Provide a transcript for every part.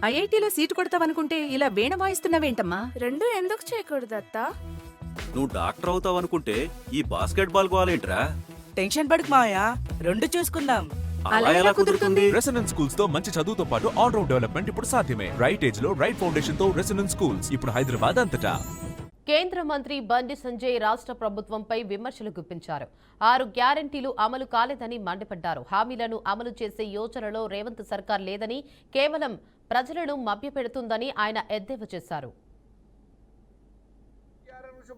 ఐఐటీలో seat కొడతావనుకుంటే ఇలా వీణ వాయిస్తున్నావేంటమ్మా? రెండు ఎందుకు చేయకూడదు అత్త? నువ్వు డాక్టర్ అవుతావు అనుకుంటే ఈ బాస్కెట్ బాల్ గోలేంట్రా? టెన్షన్ పడకు మావయ్య, రెండు చూసుకుందాం. అలా ఎలా కుదురుతుంది? రెసిడెన్స్ స్కూల్స్ తో మంచి చదువుతో పాటు ఆల్ రౌండ్ డెవలప్మెంట్ ఇప్పుడు సాధ్యమే. రైట్ ఏజ్ లో రైట్ ఫౌండేషన్ తో రెసిడెన్స్ స్కూల్స్ ఇప్పుడు హైదరాబాద్ అంతటా. కేంద్ర మంత్రి బండి సంజయ్ రాష్ట్ర ప్రభుత్వంపై విమర్శలు గుప్పించారు. 6 గ్యారంటీలు అమలు కాలేదని మండిపడ్డారు. హామీలను అమలు చేసే యోచనలో రేవంత్ సర్కార్ లేదని, కేవలం ప్రజలను మభ్యపెడుతుందని ఆయన ఎద్దేవా చేశారు.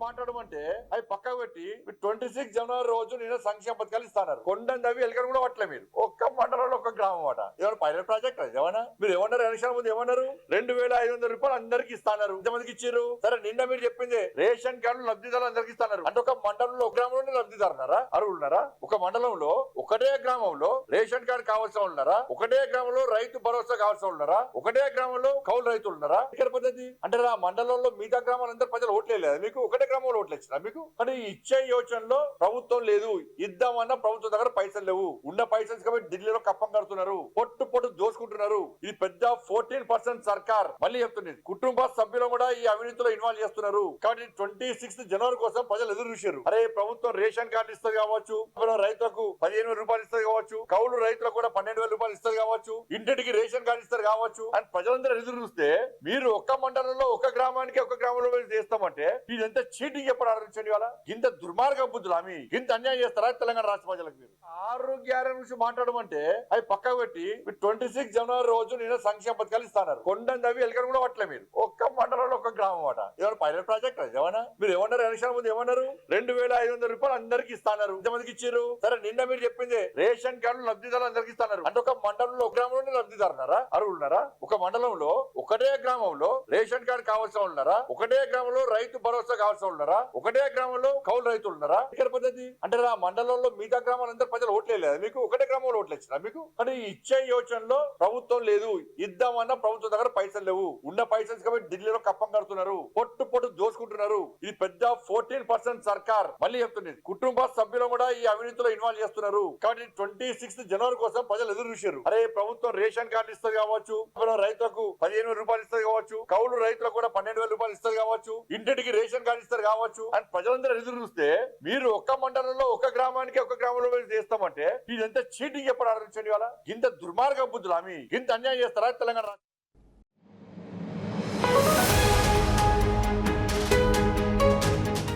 మాట్లాడమంటే అవి పక్కకు పెట్టి 26 జనవరి రోజు నేను సంక్షేమ పథకాలు ఇస్తాను. కొండంది అవి ఎలకలు కూడా పట్టలే. మీరు ఒక్క మండలంలో ఒక్క గ్రామం అట. ఏమైనా పైలట్ ప్రాజెక్ట్ ఏమన్నా? మీరు ఏమన్నారు? ఎలక్షన్ ముందు ఏమన్నారు? 2500 రూపాయలు అందరికి ఇస్తాన్నారు. ఎంతమందికి ఇచ్చారు? సరే, నిన్న మీరు చెప్పింది రేషన్ కార్డు లబ్ధిదారులు అందరికి ఇస్తాన్నారు. అంటే ఒక మండలంలో ఒక గ్రామంలో లబ్ధిదారున్నారా? అర్హులున్నారా? ఒక మండలంలో ఒకటే గ్రామంలో రేషన్ కార్డు కావాల్సిన ఉన్నారా? ఒకటే గ్రామంలో రైతు భరోసా కావాల్సిన ఉన్నారా? ఒకటే గ్రామంలో కౌలు రైతులు ఉన్నారా? ఇక్కడ పద్ధతి అంటే ఆ మండలంలో మిగతా గ్రామాలందరూ ప్రజలు ఓట్లేదు. మీకు ఒకటే గ్రామంలో ఓట్లు వచ్చినా మీకు? కానీ ఇచ్చే యోచనలో ప్రభుత్వం లేదు. ఇద్దామన్నా ప్రభుత్వం దగ్గర పైసలు లేవు. ఉన్న పైసలు కాబట్టి ఢిల్లీలో కప్పం కడుతున్నారు. పొట్టు దోసుకుంటున్నారు. ఇది పెద్ద 14% సర్కార్. మళ్ళీ చెప్తుంది, కుటుంబ సభ్యులు కూడా ఈ అవినీతిలో ఇన్వాల్వ్ చేస్తున్నారు. కాబట్టి 26 జనవరి కోసం ప్రజలు ఎదురు చూశారు. అరే, ప్రభుత్వం రేషన్ కార్డు ఇస్తుంది కావచ్చు, రైతులకు 15,000 రూపాయలు ఇస్తుంది కావచ్చు, కౌలు రైతులకు కూడా 12,000 రూపాయలు ఇస్తుంది కావచ్చు, ఇంటికి రేషన్ కార్డు ఇస్తారు కావచ్చు అని ప్రజలందరూ ఎదురు చూస్తే మీరు ఒక్క మండలంలో ఒక గ్రామానికి ఒక గ్రామంలో చేస్తామంటే ఇదంతా చీటింగ్ ఎప్పుడు ఆలోచించండి. వాళ్ళ ఇంత దుర్మార్గ బుద్ధులు ఆమె ఇంత అన్యాయం చేస్తారా తెలంగాణ రాష్ట్ర ప్రజలకు? మీరు 6 గ్యారెంటీ నుంచి మాట్లాడమంటే అవి పక్కకు పెట్టి 26 జనవరి రోజు నేను సంక్షేమ పథకాలు ఇస్తాను. కొండంది అవి ఎలకలు కూడా పట్టలే. మీరు ఒక్క మండలంలో ఒక గ్రామం అట. ఏమైనా పైలట్ ప్రాజెక్ట్ ఏమన్నా? మీరు ఏమన్నారు? ఎలక్షన్ ముందు ఏమన్నారు? 2500 రూపాయలు అందరికి ఇస్తాన్నారు. ఎంతమందికి ఇచ్చారు? సరే, నిన్న మీరు చెప్పింది రేషన్ కార్డు లబ్ధిదారులు అందరికి ఇస్తాన్నారు. అంటే ఒక మండలంలో ఒక గ్రామంలో లబ్ధిదారున్నారా? అర్హులున్నారా? ఒక మండలంలో ఒకటే గ్రామంలో రేషన్ కార్డు కావాల్సిన ఉన్నారా? ఒకటే గ్రామంలో రైతు భరోసా కావాల్సిన ఉన్నారా? ఒకటే గ్రామంలో కౌలు రైతులు ఉన్నారా? ఇక్కడ పద్ధతి అంటే ఆ మండలంలో మిగతా గ్రామాలందరూ ప్రజలు ఓట్లేదు. మీకు ఒకటే గ్రామంలో ఓట్లు వచ్చినా మీకు? కానీ ఇచ్చే యోచనలో ప్రభుత్వం లేదు. ఇద్దామన్నా ప్రభుత్వం దగ్గర పైసలు లేవు. ఉన్న పైసలు కాబట్టి ఢిల్లీలో కప్పం కడుతున్నారు. పొట్టు దోసుకుంటున్నారు. ఇది పెద్ద 14% సర్కార్. మళ్ళీ చెప్తుంది, కుటుంబ సభ్యులు కూడా ఈ అవినీతిలో ఇన్వాల్వ్ చేస్తున్నారు. కాబట్టి 26 జనవరి కోసం ప్రజలు ఎదురు చూశారు. అరే, ప్రభుత్వం రేషన్ కార్డు ఇస్తుంది కావచ్చు, రైతులకు 15,000 రూపాయలు ఇస్తుంది కావచ్చు, కౌలు రైతులకు కూడా 12,000 రూపాయలు ఇస్తుంది కావచ్చు, ఇంటికి రేషన్ కార్డు ఇస్తారు కావచ్చు అని ప్రజలందరూ ఎదురు చూస్తే మీరు ఒక్క మండలంలో ఒక గ్రామానికి ఒక గ్రామంలో చేస్తామంటే ఇదంతా చీటింగ్ ఎప్పుడు ఆలోచించండి. వాళ్ళ ఇంత దుర్మార్గ బుద్ధులు ఆమె ఇంత అన్యాయం చేస్తారా తెలంగాణ?